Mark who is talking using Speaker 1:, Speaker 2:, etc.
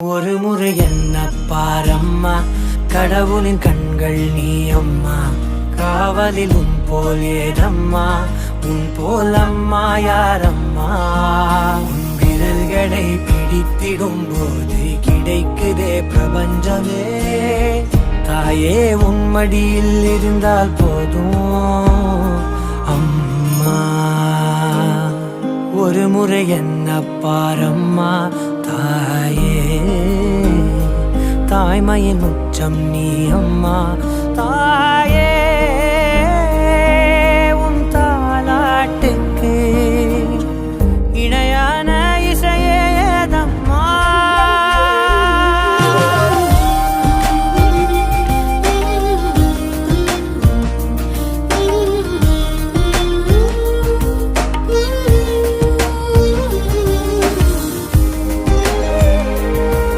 Speaker 1: ஒரு முறை என்ன பாரம்மா, கடவுளின் கண்கள் நீ அம்மா. காவலில் உன் போல் ஏதம்மா, உன் போல் அம்மா யாரம்மா. உன் விரல்களை பிடித்திடும் போது கிடைக்குதே பிரபஞ்சமே. தாயே உன் மடியில் இருந்தால் போதும் அம்மா. ஒரு முறை என்ன பாரம்மா தாயே, தாய்மையின் உச்சம் நீ அம்மா.